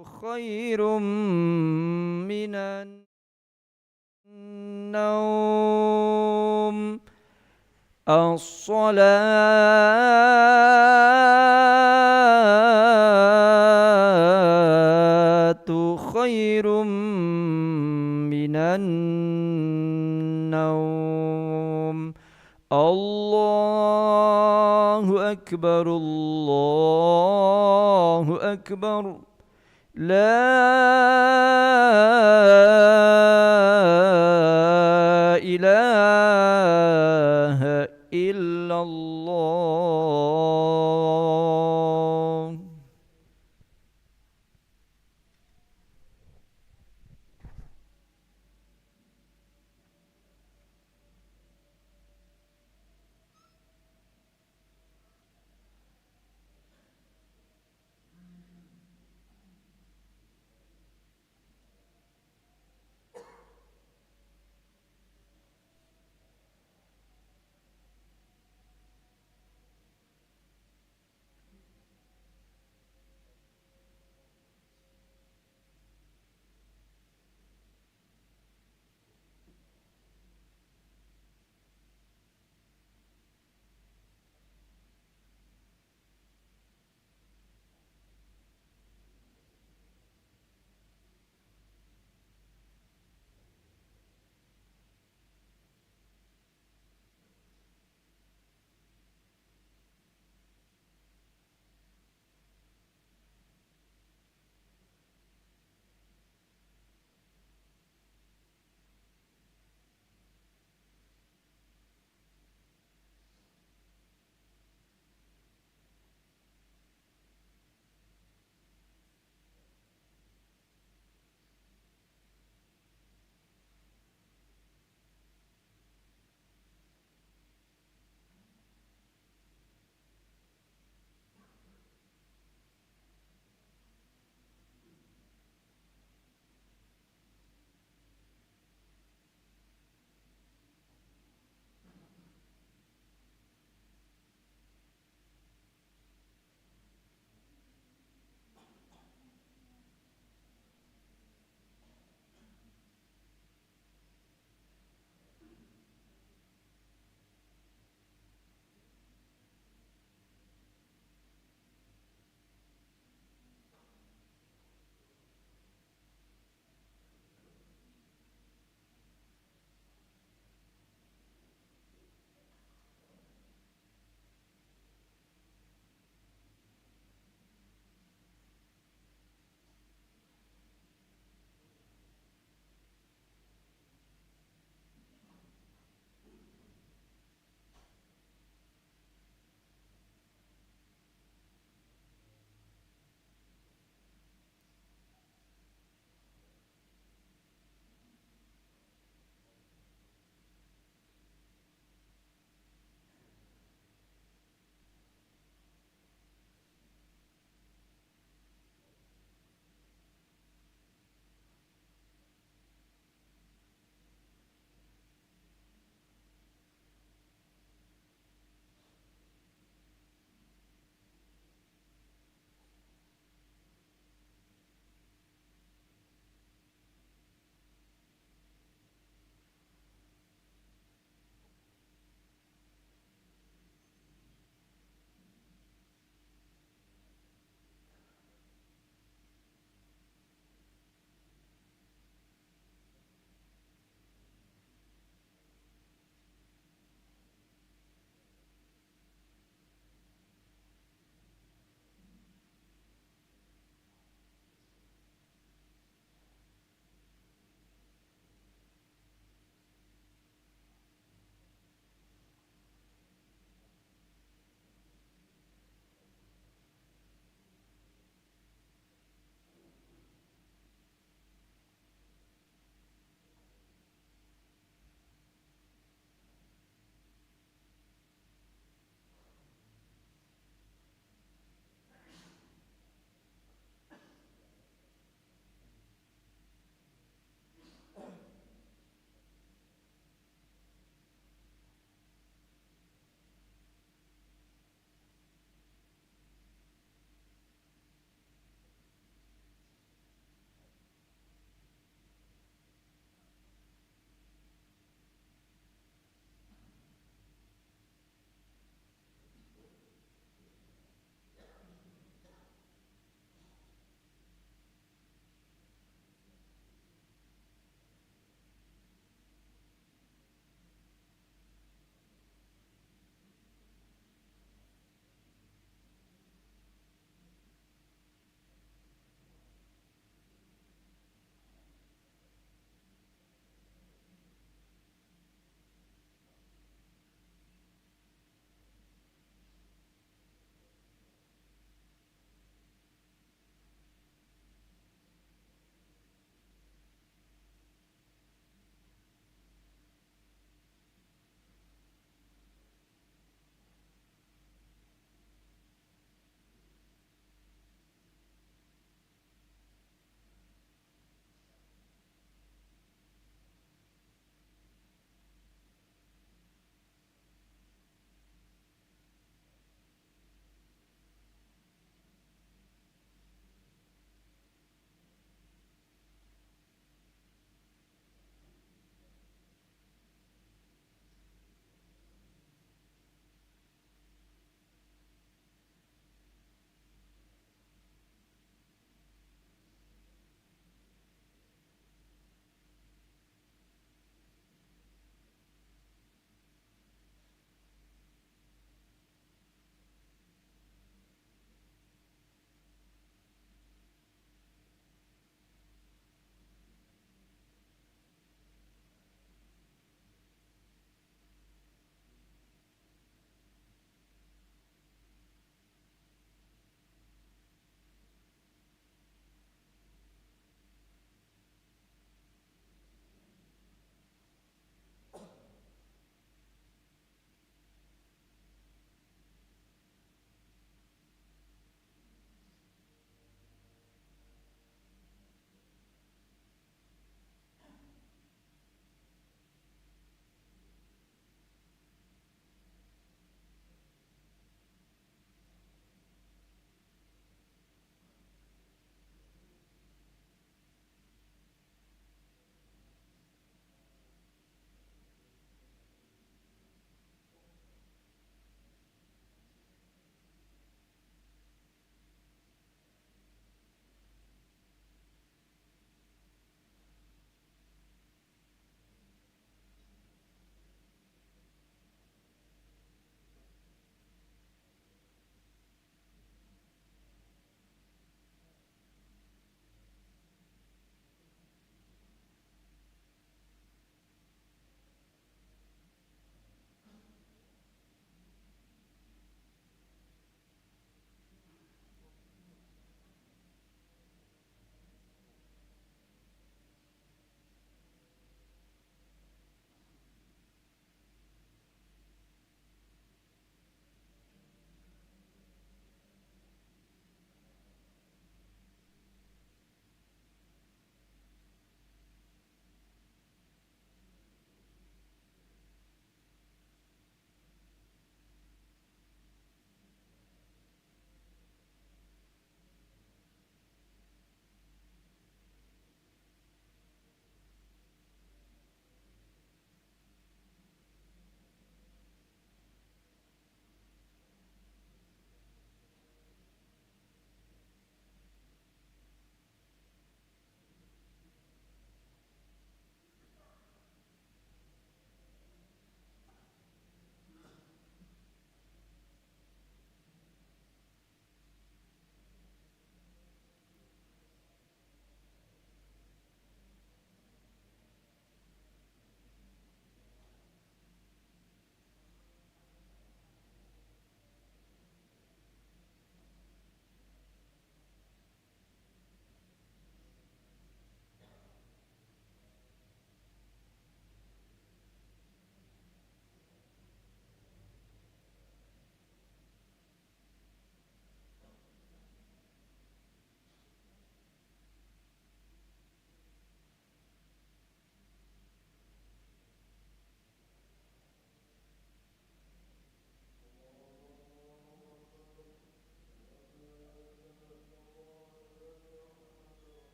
خير من النوم الصلاة خير من النوم الله أكبر الله أكبر لا إله إلا الله.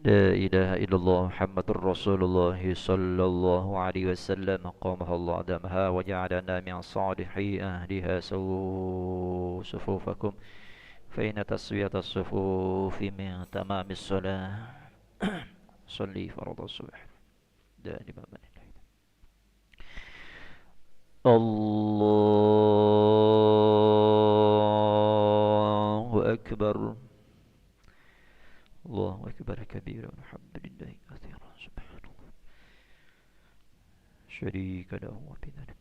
لا إله إلا الله محمد رسول الله صلى الله عليه وسلم قامها الله دمها وجعلنا من صالحي أهلها سووا صفوفكم فإن تسوية الصفوف من تمام الصلاة صلي فرض الصبح دائما من الليل. الله أكبر الله أكبر كبيرا والحمد لله كثيرا سبحان الله شريك له وبذلك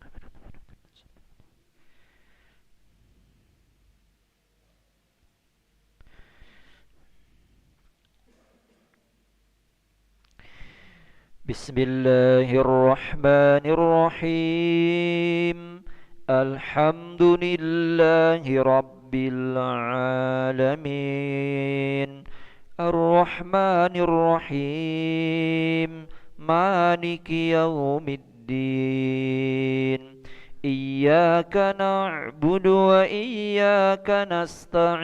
بسم الله الرحمن الرحيم الحمد لله رب العالمين الرحمن الرحيم مالك يوم الدين إياك نعبد وإياك نستعين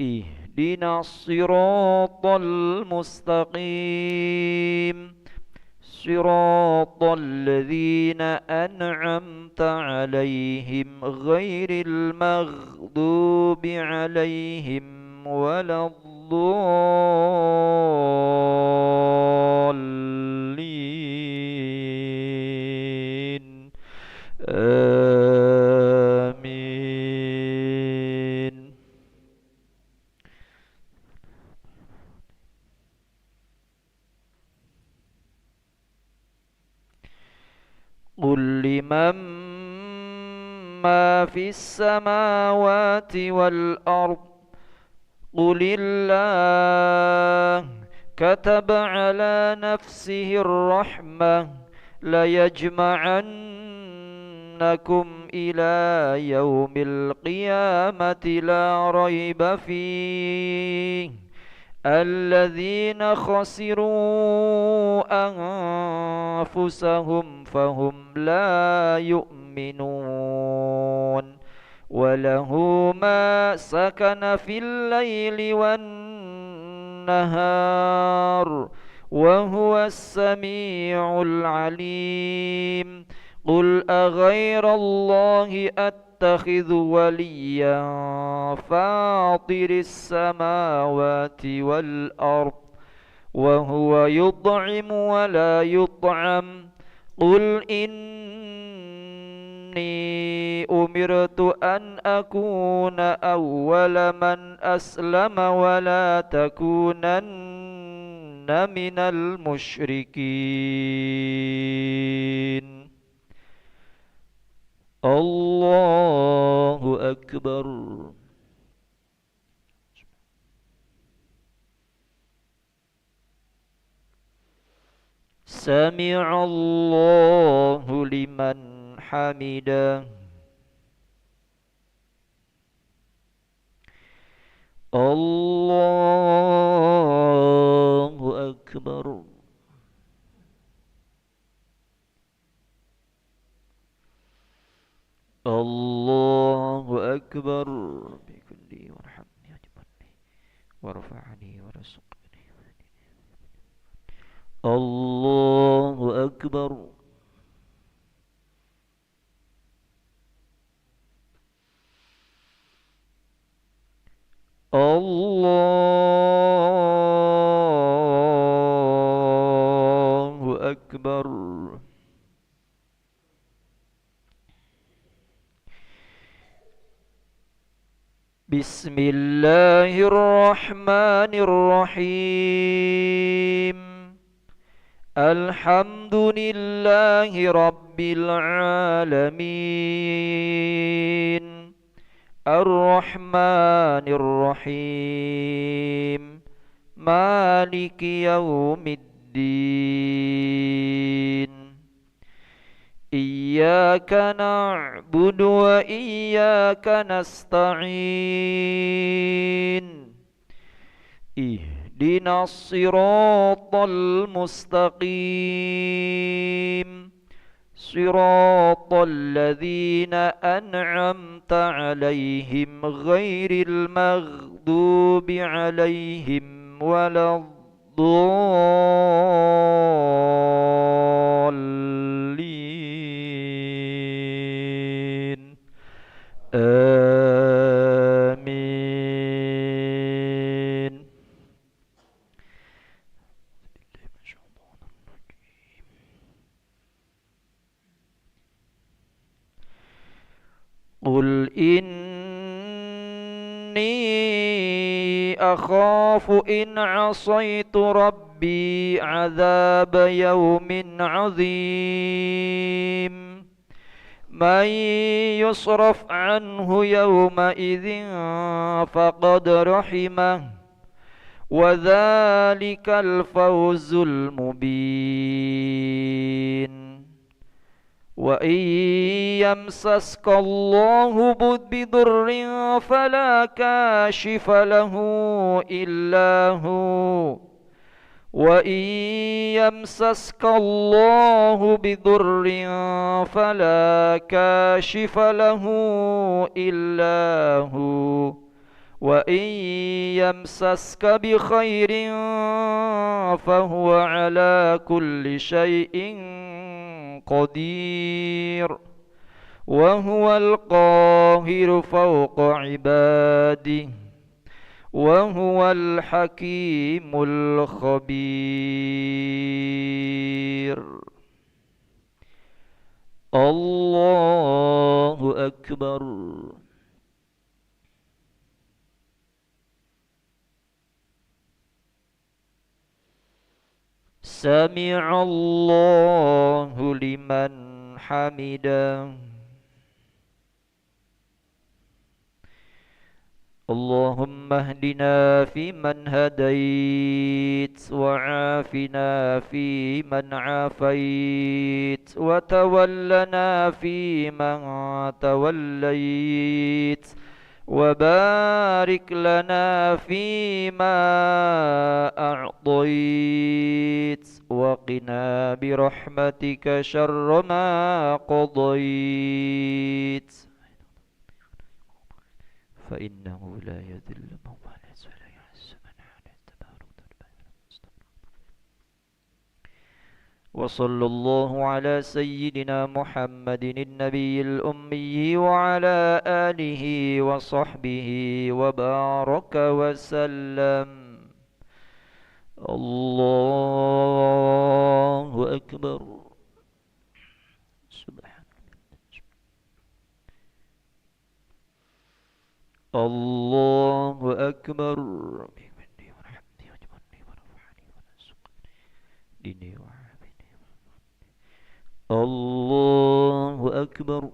اهدنا الصراط المستقيم صراط الذين أنعمت عليهم غير المغضوب عليهم ولا الضالين آمين. قل لمن ما في السماوات والأرض قل الله كتب على نفسه الرحمة ليجمعنكم إلى يوم القيامة لا ريب فيه الذين خسروا أنفسهم فهم لا يؤمنون وله ما سكن في الليل والنهار وهو السميع العليم قل أغير الله أتخذ وليا فاطر السماوات والأرض وهو يطعم ولا يطعم قل إني أمرت أن أكون أول من أسلم ولا تكونن من المشركين. الله أكبر. سمع الله لمن حمده. الله أكبر. الله أكبر. بكل وارحمني واجبرني وارفعني ورزقني. الله أكبر. الله أكبر. بسم الله الرحمن الرحيم الحمد لله رب العالمين الرحمن الرحيم مالك يوم الدين إياك نعبد وإياك نستعين اهدنا الصراط المستقيم صراط الذين أنعمت عليهم غير المغضوب عليهم ولا الضالين آمين. قل إني أخاف إن عصيت ربي عذاب يوم عظيم من يصرف عنه يومئذ فقد رحمه وذلك الفوز المبين. وإن يمسسك الله بضر فلا كاشف له إلا هو وإن يمسسك الله بضر فلا كاشف له إلا هو وإن يمسسك بخير فهو على كل شيء قدير وهو القاهر فوق عباده وهو الحكيم الخبير. الله أكبر. سمع الله لمن حمده. اللهم اهدنا فيمن هديت وعافنا فيمن عافيت وتولنا فيمن توليت وبارك لنا فيما أعطيت وقنا برحمتك شر ما قضيت فإنه لا يذل من واليت ولا يعز من عاديت تبارك وصلى الله على سيدنا محمد النبي الأمي وعلى آله وصحبه وبارك وسلم. الله أكبر. الله أكبر. الله أكبر.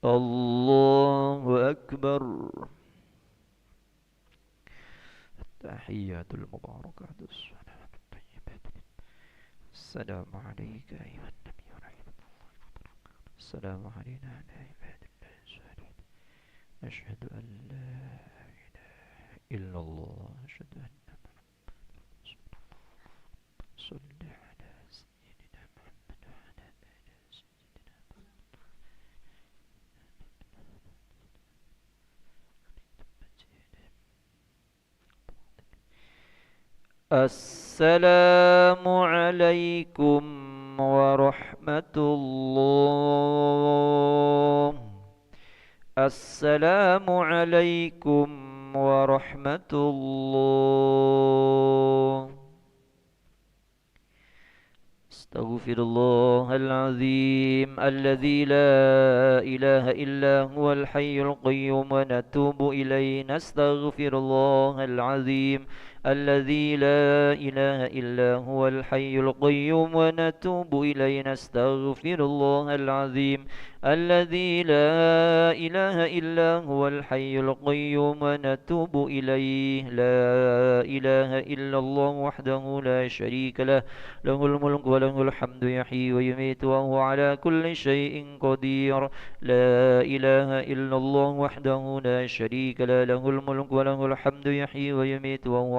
الله أكبر. التحيات المباركات الصلوات الطيبات. السلام عليك أيها النبي ورحمة الله وبركاته. السلام علينا على عباد الله الصالحين. أشهد أن لا إله إلا الله. أشهد أن محمدا رسول الله. صل على سيدنا محمد وعلى آل سيدنا محمد. السلام عليكم ورحمة الله. السلام عليكم ورحمة الله. استغفر الله العظيم الذي لا إله إلا هو الحي القيوم ونتوب إليه. نستغفر الله العظيم الذي لا إله إلا هو الحي القيوم ونتوب إليه. نستغفر الله العظيم الذي لا إله إلا هو الحي القيوم ونتوب إليه. لا إله إلا الله وحده لا شريك له له الملك وله الحمد يحيي ويميت وهو على كل شيء قدير. لا إله إلا الله وحده لا شريك له له الملك وله الحمد يحيي ويميت وهو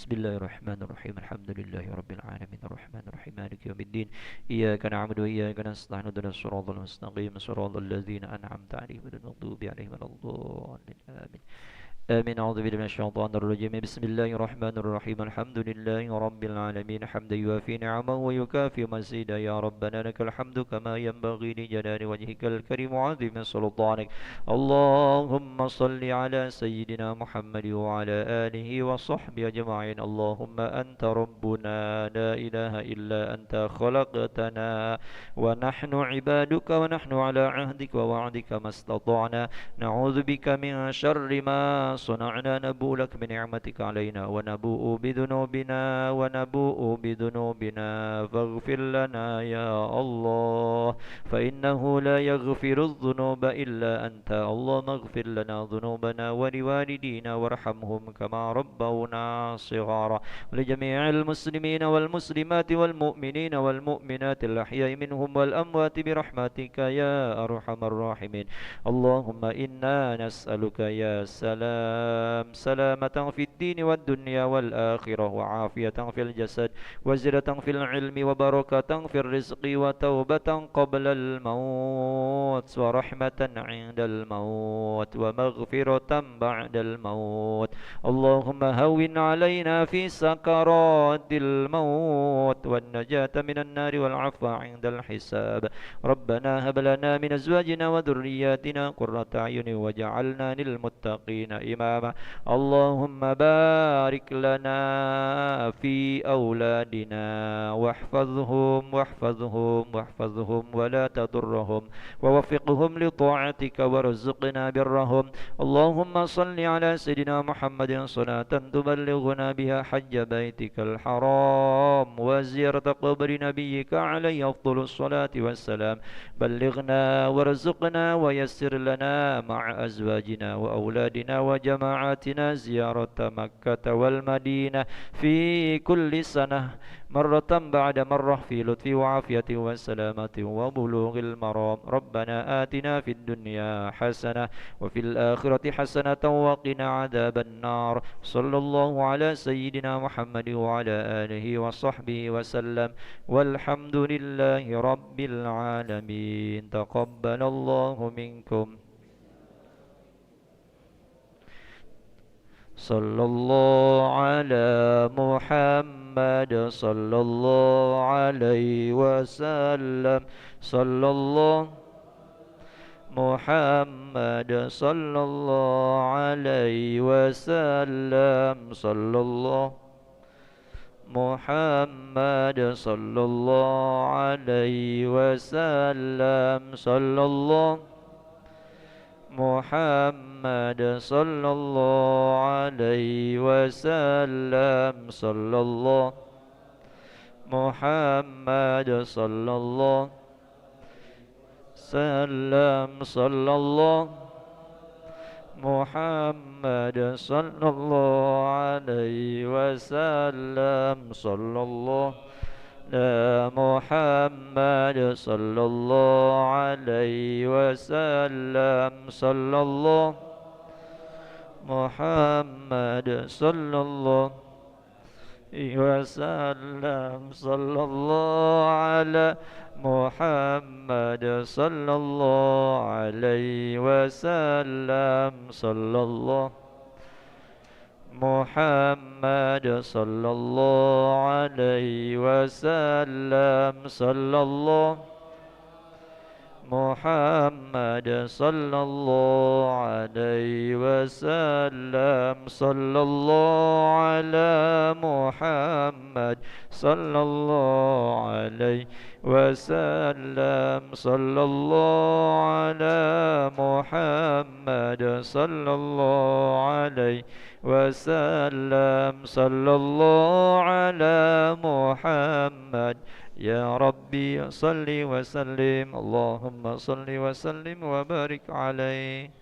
بسم الله الرحمن الرحيم الحمد لله رب العالمين الرحمن الرحيم مالك يوم الدين إياك نعبد وإياك نستعين اهدنا الصراط المستقيم صراط الذين أنعمت عليهم غير المغضوب عليهم ولا الضالين آمين آمين. أعوذ بالله من الشيطان الرجيم. بسم الله الرحمن الرحيم الحمد لله رب العالمين حمدا يوافي نعمه ويكافئ مزيدا يا ربنا لك الحمد كما ينبغي لجلال وجهك الكريم وعظيم سلطانك. اللهم صل على سيدنا محمد وعلى آله وصحبه أجمعين. اللهم أنت ربنا لا إله إلا أنت خلقتنا ونحن عبادك ونحن على عهدك ووعدك ما استطعنا نعوذ بك من شر ما صنعنا نبوء لك بنعمتك علينا ونبوء بذنوبنا فاغفر لنا يا الله فإنه لا يغفر الذنوب إلا أنت. اللهم اغفر لنا ذنوبنا ولوالدينا وارحمهم كما ربونا صغارا. لجميع المسلمين والمسلمات والمؤمنين والمؤمنات الأحياء منهم والأموات برحمتك يا أرحم الراحمين. اللهم إنا نسألك يا سلامة في الدين والدنيا والآخرة وعافية في الجسد وزيادة في العلم وبركة في الرزق وتوبة قبل الموت ورحمة عند الموت ومغفرة بعد الموت. اللهم هون علينا في سكرات الموت والنجاة من النار والعفو عند الحساب. ربنا هب لنا من أزواجنا وذرياتنا قرة أعين وجعلنا للمتقين إماما. اللهم بارك لنا في أولادنا واحفظهم ولا تضرهم ووفقهم لطاعتك وارزقنا برهم. اللهم صل على سيدنا محمد صلاة تبلغنا بها حج بيتك الحرام وزيارة قبر نبيك عليه أفضل الصلاة والسلام. بلغنا وارزقنا ويسر لنا مع أزواجنا وأولادنا وجماعاتنا زيارة مكة والمدينة في كل سنة مرة بعد مرة في لطف وعافية وسلامة وبلوغ المرام. ربنا آتنا في الدنيا حسنة وفي الآخرة حسنة وقنا عذاب النار. صلى الله على سيدنا محمد وعلى آله وصحبه وسلم والحمد لله رب العالمين. تقبل الله منكم. صلى الله على محمد صلى الله عليه وسلم. صلى الله محمد صلى الله عليه وسلم. صلى الله محمد صلى الله عليه وسلم. صلى الله محمد صلى الله عليه وسلم. صلى الله محمد صلى الله سلم. صلى الله محمد صلى الله عليه وسلم. صلى الله محمد صلى الله عليه وسلم. صلى الله محمد صلى الله وسلم. صلى الله على محمد صلى الله عليه وسلم. صلى الله محمد صلى الله عليه وسلم. صلى الله محمد صلى الله عليه وسلم. صلى الله على محمد صلى الله عليه وسلم. صلى الله على محمد صلى الله عليه وسلم. صلى الله على محمد. يا ربي صل وسلم. اللهم صل وسلم وبارك عليه.